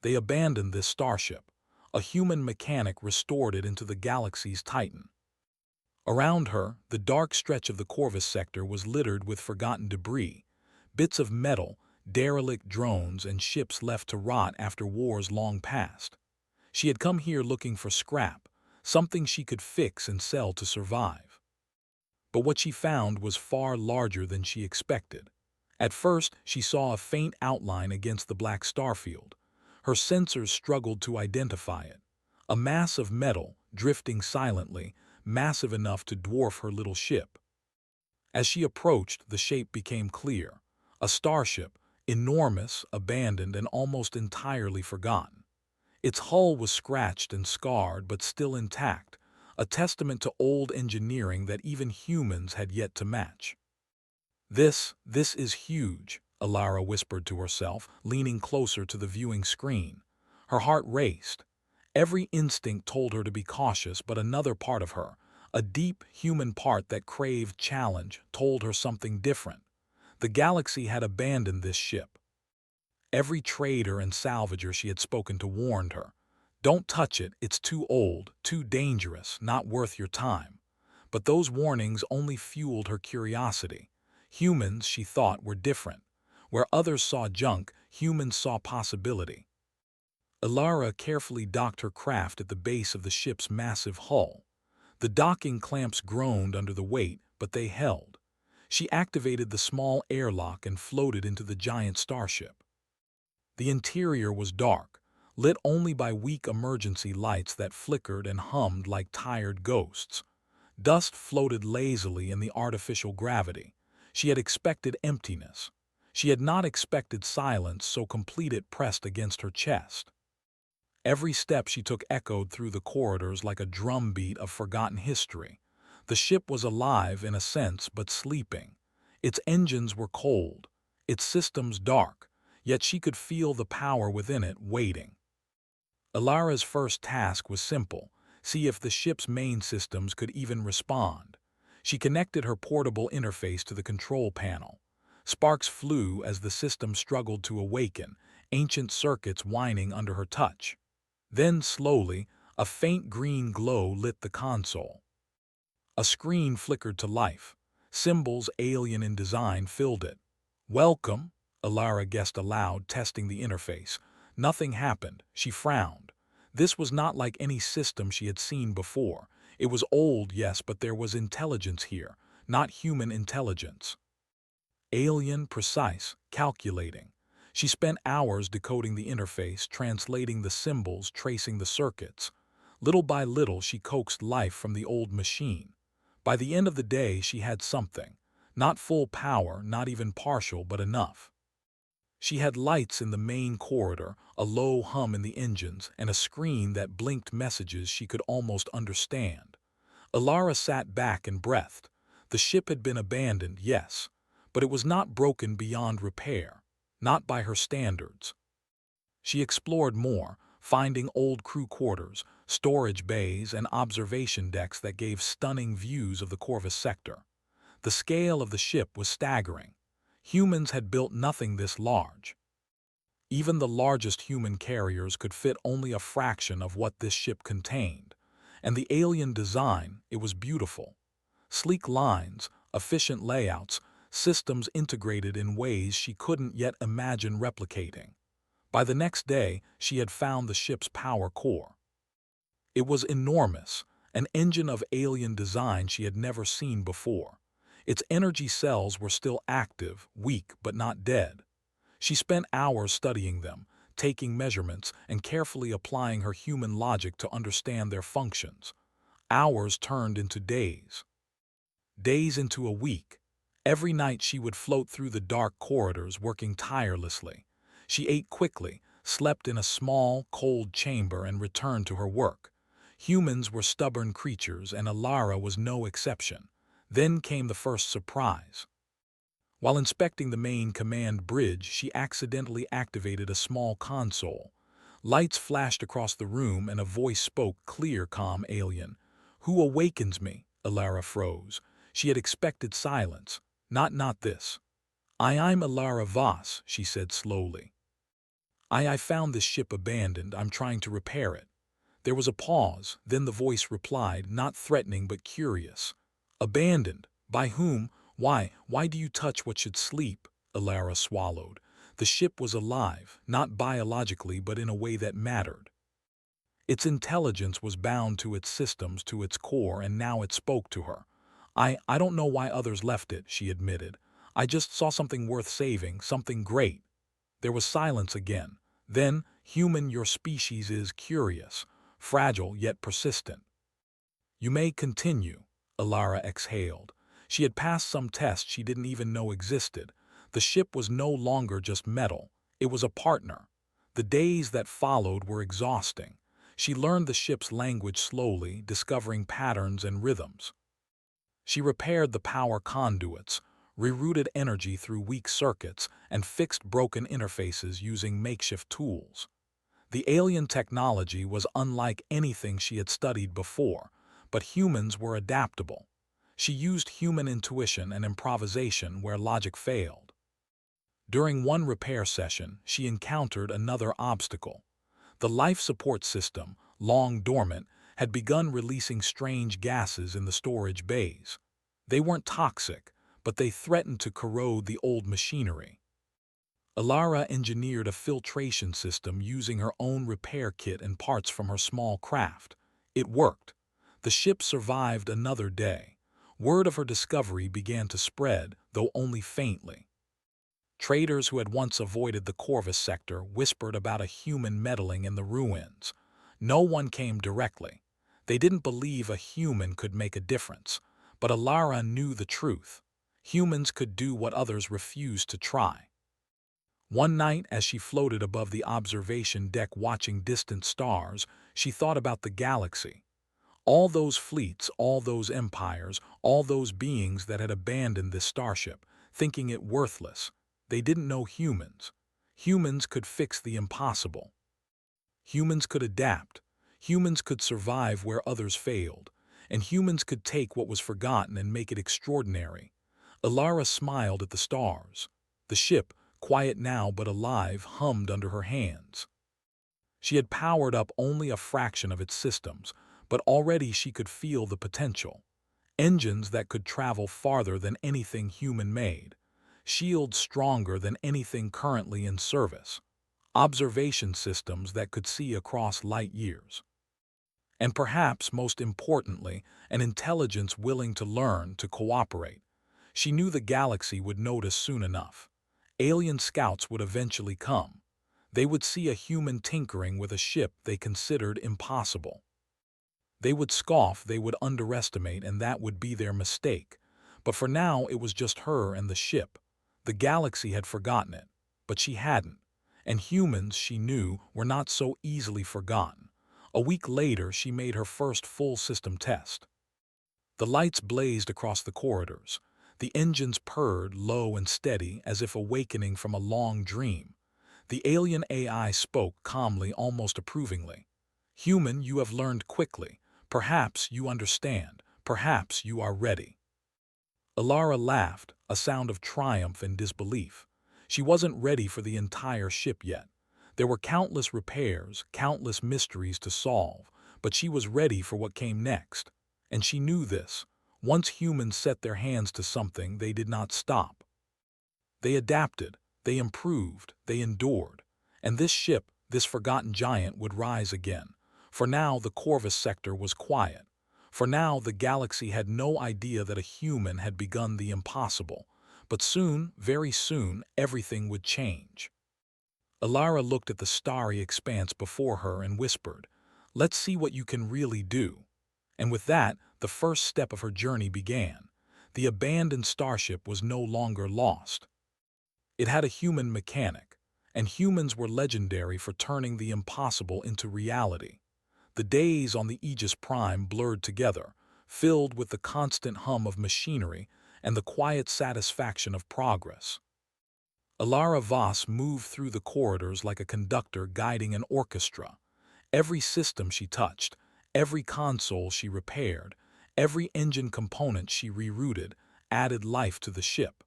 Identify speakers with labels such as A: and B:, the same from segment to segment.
A: They abandoned this starship. A human mechanic restored it into the galaxy's titan. Around her, the dark stretch of the Corvus sector was littered with forgotten debris, bits of metal, derelict drones, and ships left to rot after wars long past. She had come here looking for scrap, something she could fix and sell to survive. But what she found was far larger than she expected. At first, she saw a faint outline against the black starfield. Her sensors struggled to identify it. A mass of metal, drifting silently, massive enough to dwarf her little ship. As she approached, the shape became clear. A starship, enormous, abandoned, and almost entirely forgotten. Its hull was scratched and scarred, but still intact, a testament to old engineering that even humans had yet to match. This is huge, Alara whispered to herself, leaning closer to the viewing screen. Her heart raced. Every instinct told her to be cautious, but another part of her, a deep human part that craved challenge, told her something different. The galaxy had abandoned this ship. Every trader and salvager she had spoken to warned her, "Don't touch it, it's too old, too dangerous, not worth your time." But those warnings only fueled her curiosity. Humans, she thought, were different. Where others saw junk, humans saw possibility. Alara carefully docked her craft at the base of the ship's massive hull. The docking clamps groaned under the weight, but they held. She activated the small airlock and floated into the giant starship. The interior was dark, lit only by weak emergency lights that flickered and hummed like tired ghosts. Dust floated lazily in the artificial gravity. She had expected emptiness. She had not expected silence so complete it pressed against her chest. Every step she took echoed through the corridors like a drumbeat of forgotten history. The ship was alive in a sense, but sleeping. Its engines were cold, its systems dark, yet she could feel the power within it waiting. Alara's first task was simple: see if the ship's main systems could even respond. She connected her portable interface to the control panel. Sparks flew as the system struggled to awaken, ancient circuits whining under her touch. Then, slowly, a faint green glow lit the console. A screen flickered to life. Symbols, alien in design, filled it. "Welcome," Alara guessed aloud, testing the interface. Nothing happened. She frowned. This was not like any system she had seen before. It was old, yes, but there was intelligence here, not human intelligence. Alien, precise, calculating. She spent hours decoding the interface, translating the symbols, tracing the circuits. Little by little, she coaxed life from the old machine. By the end of the day, she had something. Not full power, not even partial, but enough. She had lights in the main corridor, a low hum in the engines, and a screen that blinked messages she could almost understand. Alara sat back and breathed. The ship had been abandoned, yes, but it was not broken beyond repair, not by her standards. She explored more, finding old crew quarters, storage bays, and observation decks that gave stunning views of the Corvus sector. The scale of the ship was staggering. Humans had built nothing this large. Even the largest human carriers could fit only a fraction of what this ship contained. And the alien design, it was beautiful. Sleek lines, efficient layouts, systems integrated in ways she couldn't yet imagine replicating. By the next day, she had found the ship's power core. It was enormous, an engine of alien design she had never seen before. Its energy cells were still active, weak but not dead. She spent hours studying them, taking measurements, and carefully applying her human logic to understand their functions. Hours turned into days. Days into a week. Every night she would float through the dark corridors, working tirelessly. She ate quickly, slept in a small, cold chamber, and returned to her work. Humans were stubborn creatures, and Alara was no exception. Then came the first surprise. While inspecting the main command bridge, she accidentally activated a small console. Lights flashed across the room, and a voice spoke, clear, calm, alien. "Who awakens me?" Alara froze. She had expected silence. Not this. "I'm Alara Voss," she said slowly. I found this ship abandoned. I'm trying to repair it." There was a pause, then the voice replied, not threatening but curious. "Abandoned? By whom? Why do you touch what should sleep?" Alara swallowed. The ship was alive, not biologically but in a way that mattered. Its intelligence was bound to its systems, to its core, and now it spoke to her. I don't know why others left it," she admitted. "I just saw something worth saving, something great." There was silence again. Then, "Human, your species is curious, fragile yet persistent." "You may continue," Alara exhaled. She had passed some test she didn't even know existed. The ship was no longer just metal. It was a partner. The days that followed were exhausting. She learned the ship's language slowly, discovering patterns and rhythms. She repaired the power conduits, rerouted energy through weak circuits, and fixed broken interfaces using makeshift tools. The alien technology was unlike anything she had studied before, but humans were adaptable. She used human intuition and improvisation where logic failed. During one repair session, she encountered another obstacle. The life support system, long dormant, had begun releasing strange gases in the storage bays. They weren't toxic, but they threatened to corrode the old machinery. Alara engineered a filtration system using her own repair kit and parts from her small craft. It worked. The ship survived another day. Word of her discovery began to spread, though only faintly. Traders who had once avoided the Corvus sector whispered about a human meddling in the ruins. No one came directly. They didn't believe a human could make a difference. But Alara knew the truth. Humans could do what others refused to try. One night, as she floated above the observation deck watching distant stars, she thought about the galaxy. All those fleets, all those empires, all those beings that had abandoned this starship, thinking it worthless. They didn't know humans. Humans could fix the impossible. Humans could adapt. Humans could survive where others failed. And humans could take what was forgotten and make it extraordinary. Alara smiled at the stars. The ship, quiet now but alive, hummed under her hands. She had powered up only a fraction of its systems, but already she could feel the potential. Engines that could travel farther than anything human-made. Shields stronger than anything currently in service. Observation systems that could see across light years. And perhaps, most importantly, an intelligence willing to learn, to cooperate. She knew the galaxy would notice soon enough. Alien scouts would eventually come. They would see a human tinkering with a ship they considered impossible. They would scoff, they would underestimate, and that would be their mistake. But for now, it was just her and the ship. The galaxy had forgotten it, but she hadn't. And humans, she knew, were not so easily forgotten. A week later, she made her first full system test. The lights blazed across the corridors. The engines purred, low and steady, as if awakening from a long dream. The alien AI spoke calmly, almost approvingly. "Human, you have learned quickly. Perhaps you understand. Perhaps you are ready." Alara laughed, a sound of triumph and disbelief. She wasn't ready for the entire ship yet. There were countless repairs, countless mysteries to solve, but she was ready for what came next. And she knew this. Once humans set their hands to something, they did not stop. They adapted, they improved, they endured. And this ship, this forgotten giant, would rise again. For now, the Corvus sector was quiet. For now, the galaxy had no idea that a human had begun the impossible. But soon, very soon, everything would change. Alara looked at the starry expanse before her and whispered, "Let's see what you can really do." And with that, the first step of her journey began. The abandoned starship was no longer lost. It had a human mechanic, and humans were legendary for turning the impossible into reality. The days on the Aegis Prime blurred together, filled with the constant hum of machinery and the quiet satisfaction of progress. Alara Voss moved through the corridors like a conductor guiding an orchestra. Every system she touched, every console she repaired, every engine component she rerouted, added life to the ship.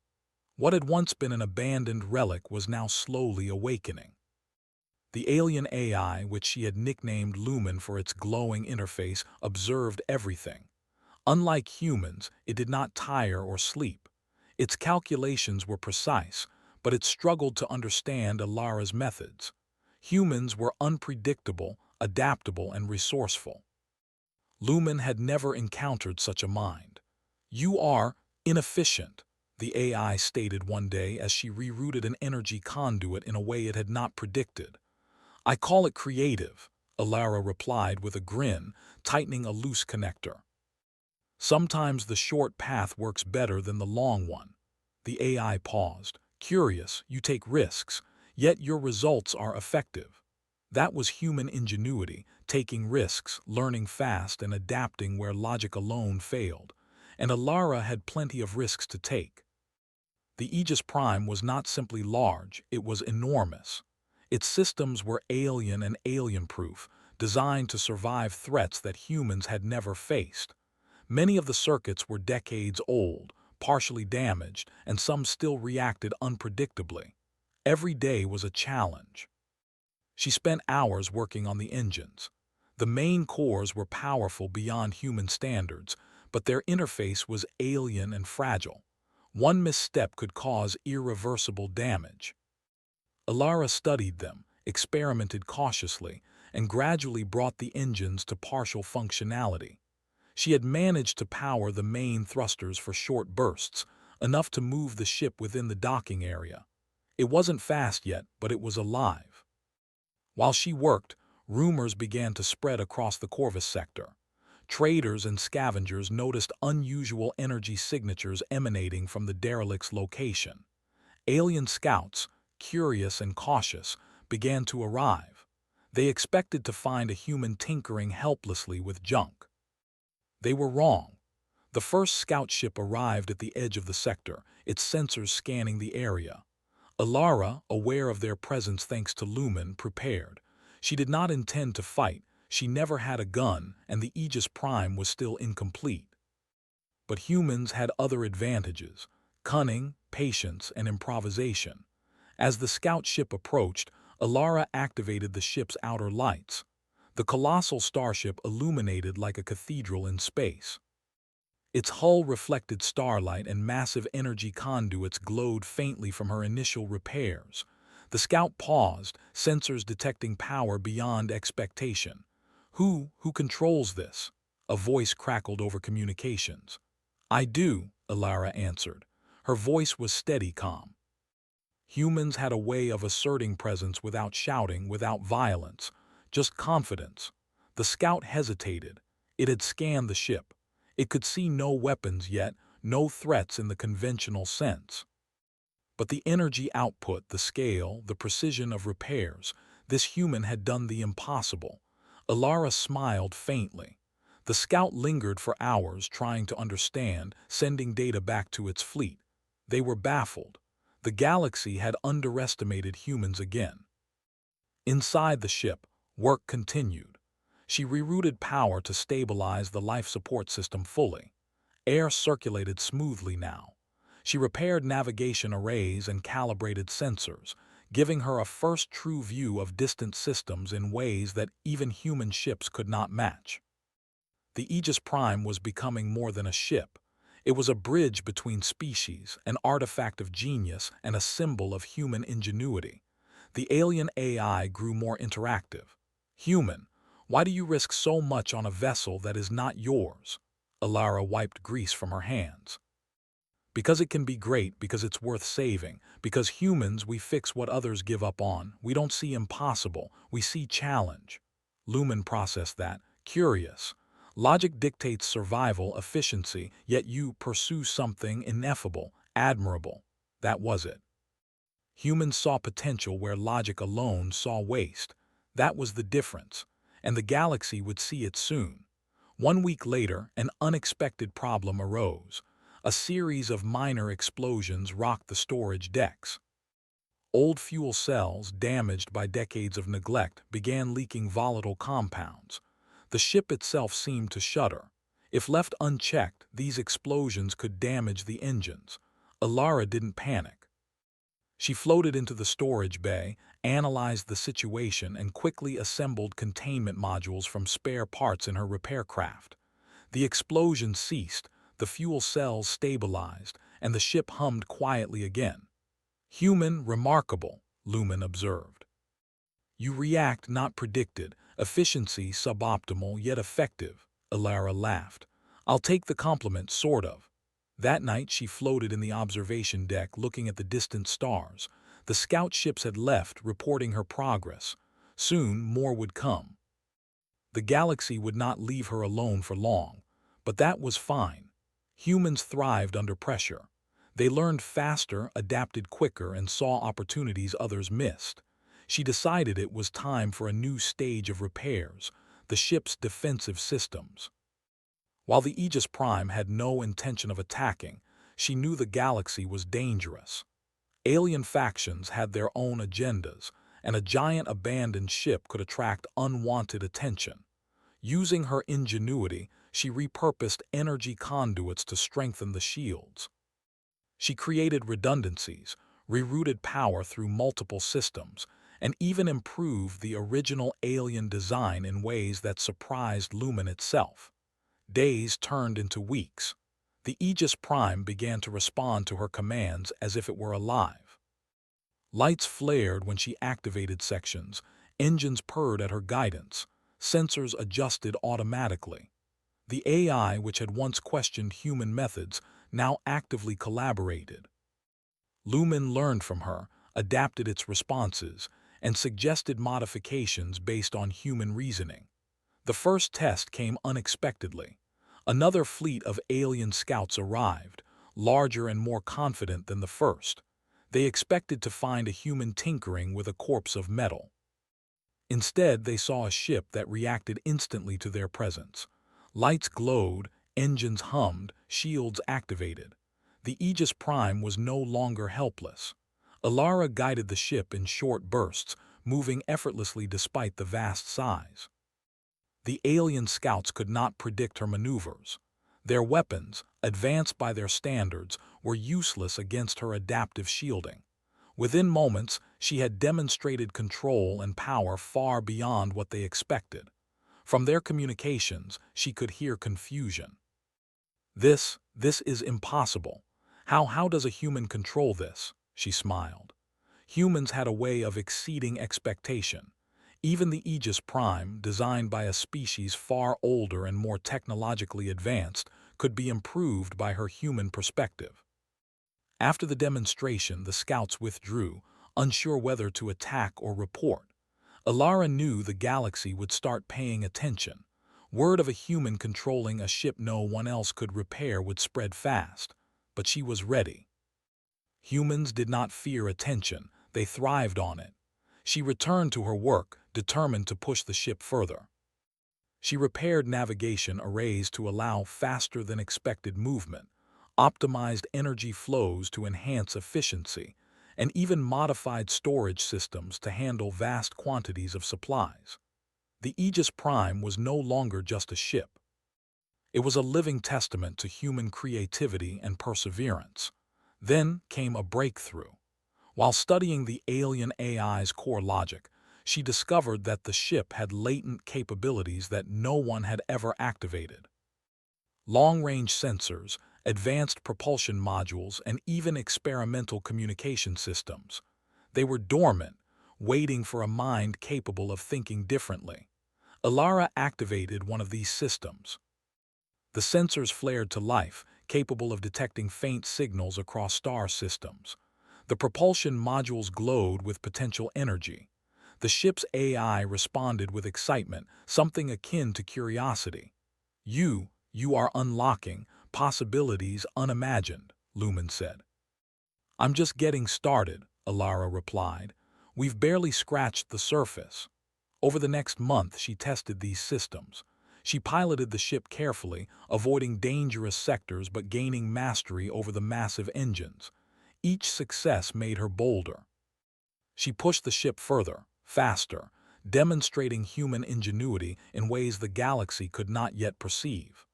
A: What had once been an abandoned relic was now slowly awakening. The alien AI, which she had nicknamed Lumen for its glowing interface, observed everything. Unlike humans, it did not tire or sleep. Its calculations were precise, but it struggled to understand Alara's methods. Humans were unpredictable, adaptable, and resourceful. Lumen had never encountered such a mind. "You are inefficient," the AI stated one day as she rerouted an energy conduit in a way it had not predicted. "I call it creative," Alara replied with a grin, tightening a loose connector. "Sometimes the short path works better than the long one." The AI paused. "Curious, you take risks, yet your results are effective." That was human ingenuity, taking risks, learning fast, and adapting where logic alone failed. And Alara had plenty of risks to take. The Aegis Prime was not simply large, it was enormous. Its systems were alien and alien-proof, designed to survive threats that humans had never faced. Many of the circuits were decades old, partially damaged, and some still reacted unpredictably. Every day was a challenge. She spent hours working on the engines. The main cores were powerful beyond human standards, but their interface was alien and fragile. One misstep could cause irreversible damage. Alara studied them, experimented cautiously, and gradually brought the engines to partial functionality. She had managed to power the main thrusters for short bursts, enough to move the ship within the docking area. It wasn't fast yet, but it was alive. While she worked, rumors began to spread across the Corvus sector. Traders and scavengers noticed unusual energy signatures emanating from the derelict's location. Alien scouts, curious and cautious, began to arrive. They expected to find a human tinkering helplessly with junk. They were wrong. The first scout ship arrived at the edge of the sector, its sensors scanning the area. Alara, aware of their presence thanks to Lumen, prepared. She did not intend to fight, she never had a gun, and the Aegis Prime was still incomplete. But humans had other advantages: cunning, patience, and improvisation. As the scout ship approached, Alara activated the ship's outer lights. The colossal starship illuminated like a cathedral in space. Its hull reflected starlight and massive energy conduits glowed faintly from her initial repairs. The scout paused, sensors detecting power beyond expectation. Who controls this?" A voice crackled over communications. "I do," Alara answered. Her voice was steady, calm. Humans had a way of asserting presence without shouting, without violence, just confidence. The scout hesitated. It had scanned the ship. It could see no weapons yet, no threats in the conventional sense. But the energy output, the scale, the precision of repairs, this human had done the impossible. Alara smiled faintly. The scout lingered for hours trying to understand, sending data back to its fleet. They were baffled. The galaxy had underestimated humans again. Inside the ship, work continued. She rerouted power to stabilize the life support system fully. Air circulated smoothly now. She repaired navigation arrays and calibrated sensors, giving her a first true view of distant systems in ways that even human ships could not match. The Aegis Prime was becoming more than a ship. It was a bridge between species, an artifact of genius, and a symbol of human ingenuity. The alien AI grew more interactive. "Human, why do you risk so much on a vessel that is not yours?" Alara wiped grease from her hands. "Because it can be great, because it's worth saving, because humans, we fix what others give up on. We don't see impossible, we see challenge." Lumen processed that, curious. Logic dictates survival, efficiency, yet you pursue something ineffable, admirable. That was it. Humans saw potential where logic alone saw waste. That was the difference, and the galaxy would see it soon. 1 week later, an unexpected problem arose. A series of minor explosions rocked the storage decks. Old fuel cells, damaged by decades of neglect, began leaking volatile compounds. The ship itself seemed to shudder. If left unchecked, these explosions could damage the engines. Alara didn't panic. She floated into the storage bay, analyzed the situation, and quickly assembled containment modules from spare parts in her repair craft. The explosion ceased, the fuel cells stabilized, and the ship hummed quietly again. "Human, remarkable," Lumen observed. "You react not predicted, efficiency suboptimal yet effective," Alara laughed. "I'll take the compliment, sort of." That night she floated in the observation deck looking at the distant stars. The scout ships had left, reporting her progress. Soon more would come. The galaxy would not leave her alone for long, but that was fine. Humans thrived under pressure. They learned faster, adapted quicker, and saw opportunities others missed. She decided it was time for a new stage of repairs, the ship's defensive systems. While the Aegis Prime had no intention of attacking, she knew the galaxy was dangerous. Alien factions had their own agendas, and a giant abandoned ship could attract unwanted attention. Using her ingenuity, she repurposed energy conduits to strengthen the shields. She created redundancies, rerouted power through multiple systems, and even improved the original alien design in ways that surprised Lumen itself. Days turned into weeks. The Aegis Prime began to respond to her commands as if it were alive. Lights flared when she activated sections, engines purred at her guidance, sensors adjusted automatically. The AI, which had once questioned human methods, now actively collaborated. Lumen learned from her, adapted its responses, and suggested modifications based on human reasoning. The first test came unexpectedly. Another fleet of alien scouts arrived, larger and more confident than the first. They expected to find a human tinkering with a corpse of metal. Instead, they saw a ship that reacted instantly to their presence. Lights glowed, engines hummed, shields activated. The Aegis Prime was no longer helpless. Alara guided the ship in short bursts, moving effortlessly despite the vast size. The alien scouts could not predict her maneuvers. Their weapons, advanced by their standards, were useless against her adaptive shielding. Within moments, she had demonstrated control and power far beyond what they expected. From their communications, she could hear confusion. This is impossible. How does a human control this?" she smiled. Humans had a way of exceeding expectation. Even the Aegis Prime, designed by a species far older and more technologically advanced, could be improved by her human perspective. After the demonstration, the scouts withdrew, unsure whether to attack or report. Alara knew the galaxy would start paying attention. Word of a human controlling a ship no one else could repair would spread fast, but she was ready. Humans did not fear attention, they thrived on it. She returned to her work, determined to push the ship further. She repaired navigation arrays to allow faster-than-expected movement, optimized energy flows to enhance efficiency, and even modified storage systems to handle vast quantities of supplies. The Aegis Prime was no longer just a ship. It was a living testament to human creativity and perseverance. Then came a breakthrough. While studying the alien AI's core logic, she discovered that the ship had latent capabilities that no one had ever activated. Long-range sensors, advanced propulsion modules, and even experimental communication systems. They were dormant, waiting for a mind capable of thinking differently. Alara activated one of these systems. The sensors flared to life, capable of detecting faint signals across star systems. The propulsion modules glowed with potential energy. The ship's AI responded with excitement, something akin to curiosity. You are unlocking possibilities unimagined," Lumen said. "I'm just getting started," Alara replied. "We've barely scratched the surface." Over the next month, she tested these systems. She piloted the ship carefully, avoiding dangerous sectors but gaining mastery over the massive engines. Each success made her bolder. She pushed the ship further, faster, demonstrating human ingenuity in ways the galaxy could not yet perceive.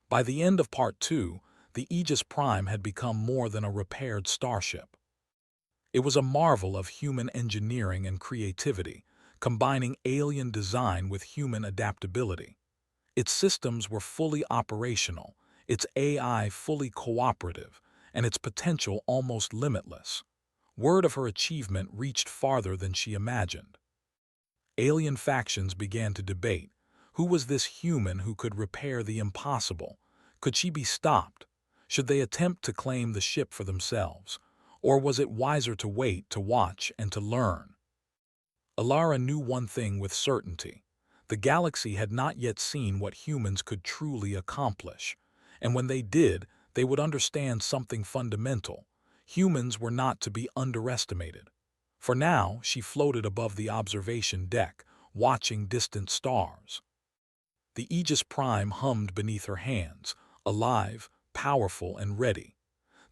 A: By the end of Part 2, the Aegis Prime had become more than a repaired starship. It was a marvel of human engineering and creativity, combining alien design with human adaptability. Its systems were fully operational, its AI fully cooperative, and its potential almost limitless. Word of her achievement reached farther than she imagined. Alien factions began to debate. Who was this human who could repair the impossible? Could she be stopped? Should they attempt to claim the ship for themselves? Or was it wiser to wait, to watch, and to learn? Alara knew one thing with certainty. The galaxy had not yet seen what humans could truly accomplish. And when they did, they would understand something fundamental. Humans were not to be underestimated. For now, she floated above the observation deck, watching distant stars. The Aegis Prime hummed beneath her hands, alive, powerful, and ready.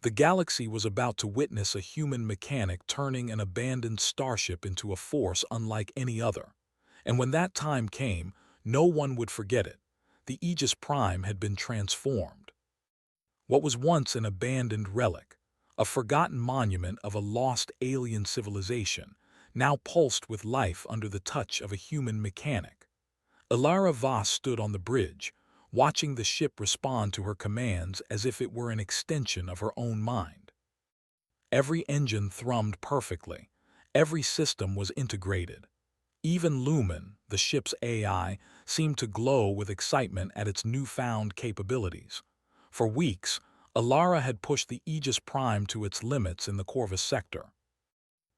A: The galaxy was about to witness a human mechanic turning an abandoned starship into a force unlike any other. And when that time came, no one would forget it. The Aegis Prime had been transformed. What was once an abandoned relic, a forgotten monument of a lost alien civilization, now pulsed with life under the touch of a human mechanic. Ilara Voss stood on the bridge, watching the ship respond to her commands as if it were an extension of her own mind. Every engine thrummed perfectly. Every system was integrated. Even Lumen, the ship's AI, seemed to glow with excitement at its newfound capabilities. For weeks, Ilara had pushed the Aegis Prime to its limits in the Corvus sector.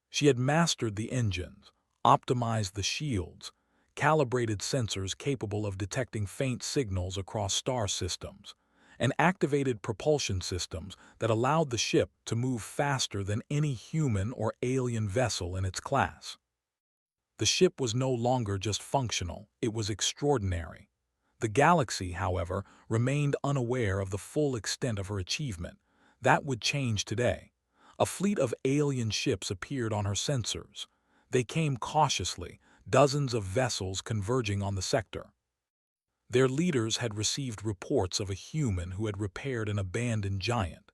A: She had mastered the engines, optimized the shields, calibrated sensors capable of detecting faint signals across star systems, and activated propulsion systems that allowed the ship to move faster than any human or alien vessel in its class. The ship was no longer just functional, it was extraordinary. The galaxy, however, remained unaware of the full extent of her achievement. That would change today. A fleet of alien ships appeared on her sensors. They came cautiously, dozens of vessels converging on the sector. Their leaders had received reports of a human who had repaired an abandoned giant.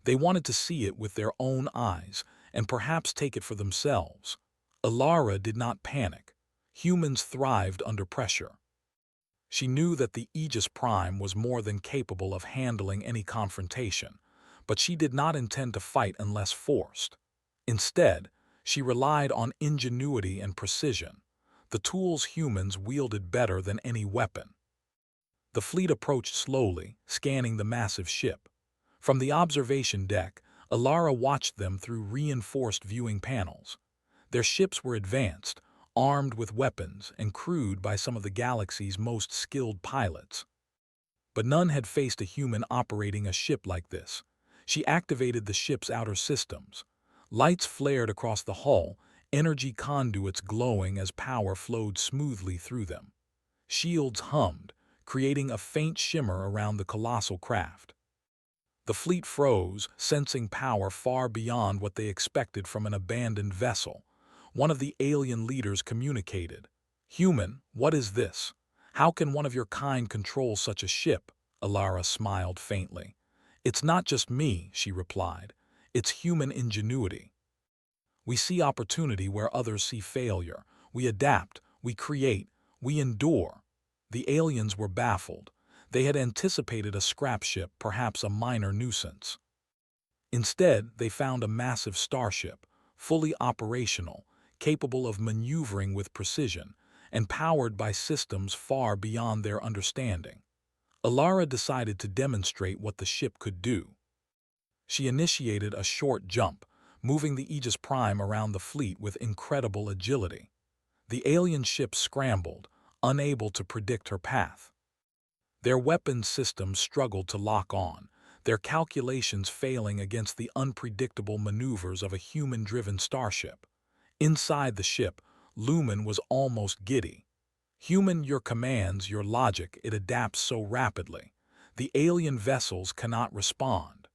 A: They wanted to see it with their own eyes and perhaps take it for themselves. Ilara did not panic. Humans thrived under pressure. She knew that the Aegis Prime was more than capable of handling any confrontation, but she did not intend to fight unless forced. Instead, she relied on ingenuity and precision, the tools humans wielded better than any weapon. The fleet approached slowly, scanning the massive ship. From the observation deck, Ilara watched them through reinforced viewing panels. Their ships were advanced, armed with weapons and crewed by some of the galaxy's most skilled pilots. But none had faced a human operating a ship like this. She activated the ship's outer systems. Lights flared across the hull, energy conduits glowing as power flowed smoothly through them. Shields hummed, creating a faint shimmer around the colossal craft. The fleet froze, sensing power far beyond what they expected from an abandoned vessel. One of the alien leaders communicated. "Human, what is this? How can one of your kind control such a ship?" Ilara smiled faintly. "It's not just me," she replied. "It's human ingenuity. We see opportunity where others see failure. We adapt, we create, we endure." The aliens were baffled. They had anticipated a scrap ship, perhaps a minor nuisance. Instead, they found a massive starship, fully operational, capable of maneuvering with precision, and powered by systems far beyond their understanding. Ilara decided to demonstrate what the ship could do. She initiated a short jump, moving the Aegis Prime around the fleet with incredible agility. The alien ship scrambled, unable to predict her path. Their weapons systems struggled to lock on, their calculations failing against the unpredictable maneuvers of a human-driven starship. Inside the ship, Lumen was almost giddy. "Human, your commands, your logic, it adapts so rapidly. The alien vessels cannot respond."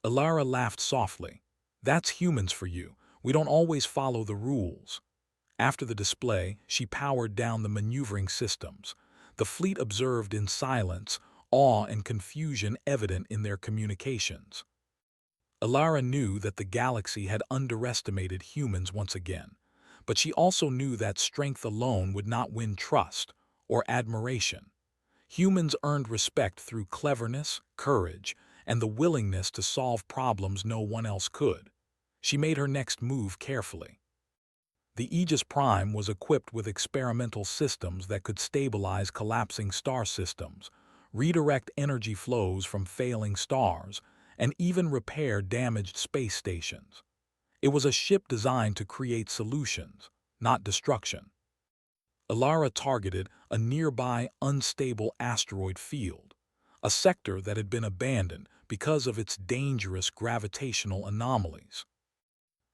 A: Ilara laughed softly. "That's humans for you. We don't always follow the rules." After the display, she powered down the maneuvering systems. The fleet observed in silence, awe and confusion evident in their communications. Alara knew that the galaxy had underestimated humans once again, but she also knew that strength alone would not win trust or admiration. Humans earned respect through cleverness, courage, and the willingness to solve problems no one else could. She made her next move carefully. The Aegis Prime was equipped with experimental systems that could stabilize collapsing star systems, redirect energy flows from failing stars, and even repair damaged space stations. It was a ship designed to create solutions, not destruction. Alara targeted a nearby unstable asteroid field, a sector that had been abandoned because of its dangerous gravitational anomalies.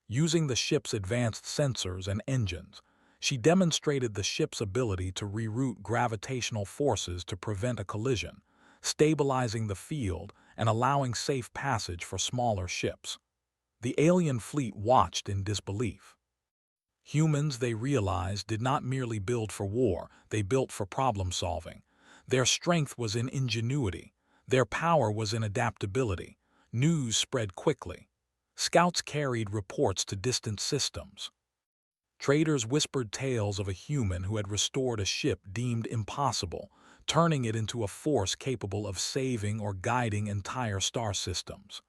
A: Using the ship's advanced sensors and engines, she demonstrated the ship's ability to reroute gravitational forces to prevent a collision, stabilizing the field and allowing safe passage for smaller ships. The alien fleet watched in disbelief. Humans, they realized, did not merely build for war, they built for problem-solving. Their strength was in ingenuity. Their power was in adaptability. News spread quickly. Scouts carried reports to distant systems. Traders whispered tales of a human who had restored a ship deemed impossible, turning it into a force capable of saving or guiding entire star systems.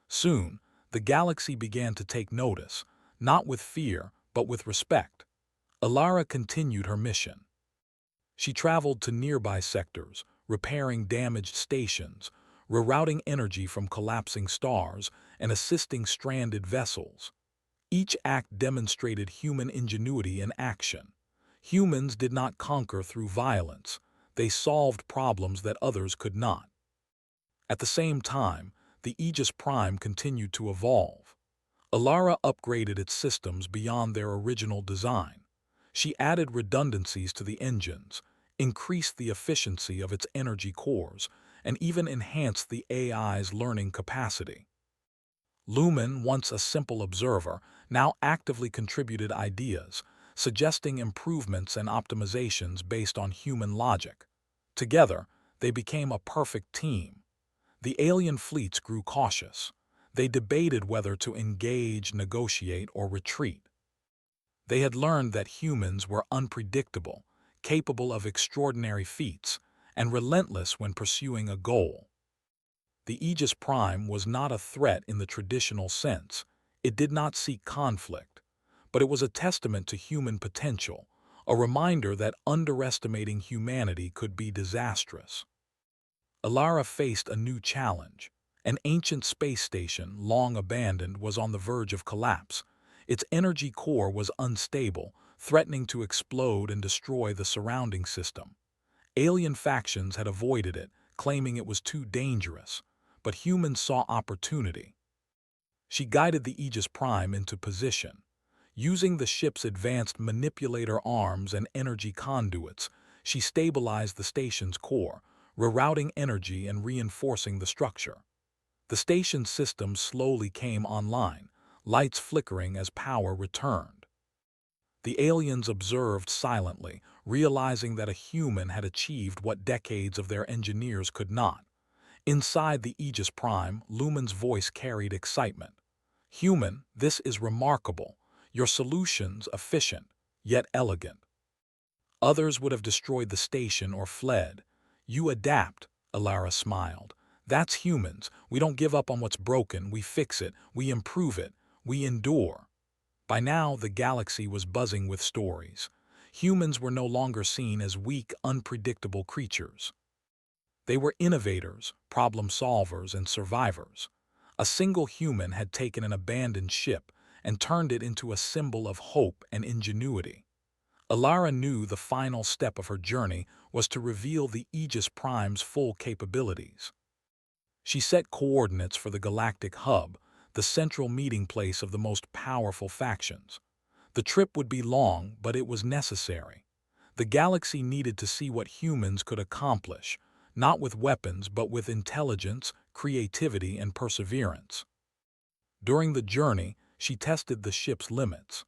A: Soon, the galaxy began to take notice, not with fear, but with respect. Alara continued her mission. She traveled to nearby sectors, repairing damaged stations, rerouting energy from collapsing stars, and assisting stranded vessels. Each act demonstrated human ingenuity in action. Humans did not conquer through violence. They solved problems that others could not. At the same time, the Aegis Prime continued to evolve. Alara upgraded its systems beyond their original design. She added redundancies to the engines, increased the efficiency of its energy cores, and even enhanced the AI's learning capacity. Lumen, once a simple observer, now actively contributed ideas, suggesting improvements and optimizations based on human logic. Together, they became a perfect team. The alien fleets grew cautious. They debated whether to engage, negotiate, or retreat. They had learned that humans were unpredictable, capable of extraordinary feats, and relentless when pursuing a goal. The Aegis Prime was not a threat in the traditional sense. It did not seek conflict, but it was a testament to human potential, a reminder that underestimating humanity could be disastrous. Alara faced a new challenge. An ancient space station, long abandoned, was on the verge of collapse. Its energy core was unstable, threatening to explode and destroy the surrounding system. Alien factions had avoided it, claiming it was too dangerous, but humans saw opportunity. She guided the Aegis Prime into position. Using the ship's advanced manipulator arms and energy conduits, she stabilized the station's core, rerouting energy and reinforcing the structure. The station's system slowly came online, lights flickering as power returned. The aliens observed silently, realizing that a human had achieved what decades of their engineers could not. Inside the Aegis Prime, Lumen's voice carried excitement. "Human, this is remarkable. Your solutions efficient, yet elegant. Others would have destroyed the station or fled. You adapt," Alara smiled. "That's humans. We don't give up on what's broken. We fix it. We improve it. We endure." By now, the galaxy was buzzing with stories. Humans were no longer seen as weak, unpredictable creatures. They were innovators, problem solvers, and survivors. A single human had taken an abandoned ship and turned it into a symbol of hope and ingenuity. Alara knew the final step of her journey was to reveal the Aegis Prime's full capabilities. She set coordinates for the galactic hub, the central meeting place of the most powerful factions. The trip would be long, but it was necessary. The galaxy needed to see what humans could accomplish, not with weapons but with intelligence, creativity, and perseverance. During the journey, she tested the ship's limits.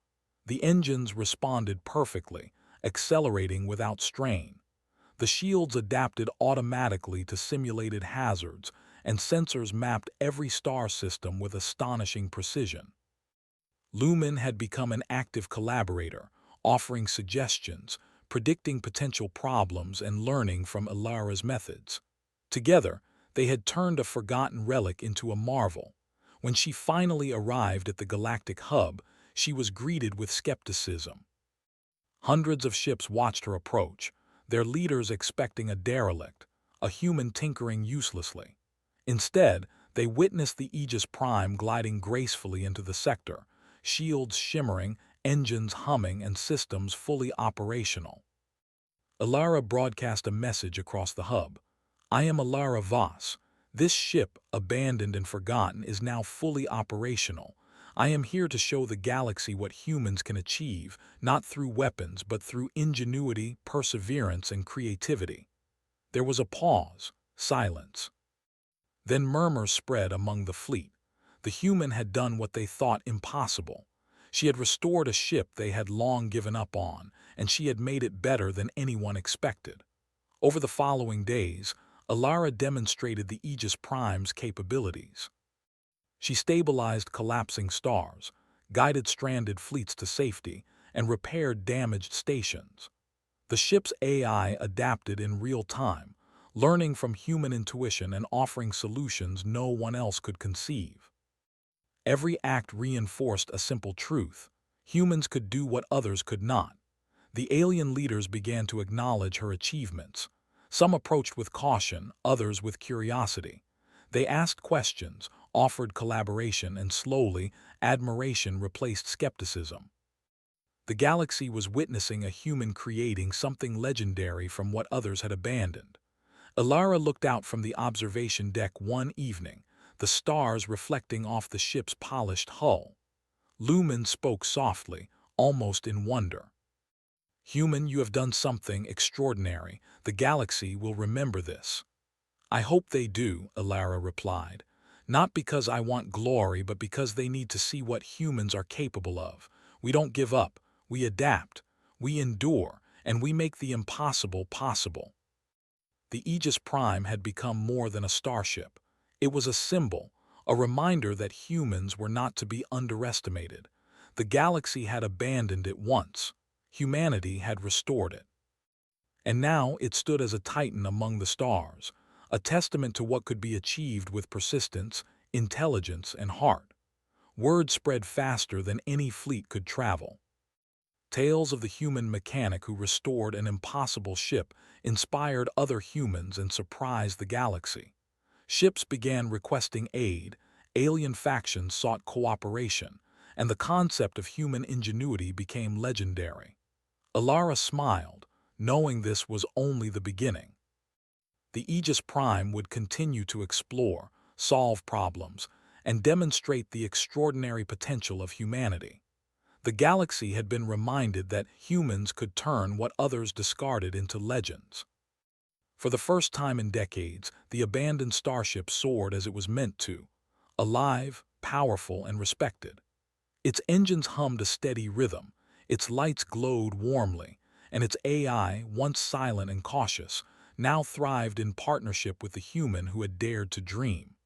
A: The engines responded perfectly, accelerating without strain. The shields adapted automatically to simulated hazards, and sensors mapped every star system with astonishing precision. Lumen had become an active collaborator, offering suggestions, predicting potential problems, and learning from Ilara's methods. Together, they had turned a forgotten relic into a marvel. When she finally arrived at the galactic hub, she was greeted with skepticism. Hundreds of ships watched her approach, their leaders expecting a derelict, a human tinkering uselessly. Instead, they witnessed the Aegis Prime gliding gracefully into the sector, shields shimmering, engines humming, and systems fully operational. Ilara broadcast a message across the hub. "I am Ilara Voss. This ship, abandoned and forgotten, is now fully operational. I am here to show the galaxy what humans can achieve, not through weapons, but through ingenuity, perseverance, and creativity." There was a pause, silence. Then murmurs spread among the fleet. The human had done what they thought impossible. She had restored a ship they had long given up on, and she had made it better than anyone expected. Over the following days, Ilara demonstrated the Aegis Prime's capabilities. She stabilized collapsing stars, guided stranded fleets to safety, and repaired damaged stations. The ship's AI adapted in real time, learning from human intuition and offering solutions no one else could conceive. Every act reinforced a simple truth: humans could do what others could not. The alien leaders began to acknowledge her achievements. Some approached with caution, others with curiosity. They asked questions, offered collaboration, and slowly, admiration replaced skepticism. The galaxy was witnessing a human creating something legendary from what others had abandoned. Ilara looked out from the observation deck one evening, the stars reflecting off the ship's polished hull. Lumen spoke softly, almost in wonder. "Human, you have done something extraordinary. The galaxy will remember this." "I hope they do," Ilara replied. "Not because I want glory, but because they need to see what humans are capable of. We don't give up, we adapt, we endure, and we make the impossible possible." The Aegis Prime had become more than a starship. It was a symbol, a reminder that humans were not to be underestimated. The galaxy had abandoned it once. Humanity had restored it. And now it stood as a titan among the stars, a testament to what could be achieved with persistence, intelligence, and heart. Word spread faster than any fleet could travel. Tales of the human mechanic who restored an impossible ship inspired other humans and surprised the galaxy. Ships began requesting aid, alien factions sought cooperation, and the concept of human ingenuity became legendary. Ilara smiled, knowing this was only the beginning. The Aegis Prime would continue to explore, solve problems, and demonstrate the extraordinary potential of humanity. The galaxy had been reminded that humans could turn what others discarded into legends. For the first time in decades, the abandoned starship soared as it was meant to, alive, powerful, and respected. Its engines hummed a steady rhythm, its lights glowed warmly, and its AI, once silent and cautious, now thrived in partnership with the human who had dared to dream.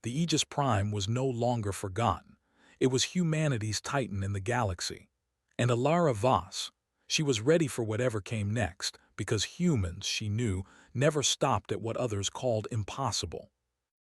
A: The Aegis Prime was no longer forgotten. It was humanity's titan in the galaxy. And Ilara Voss, she was ready for whatever came next, because humans, she knew, never stopped at what others called impossible.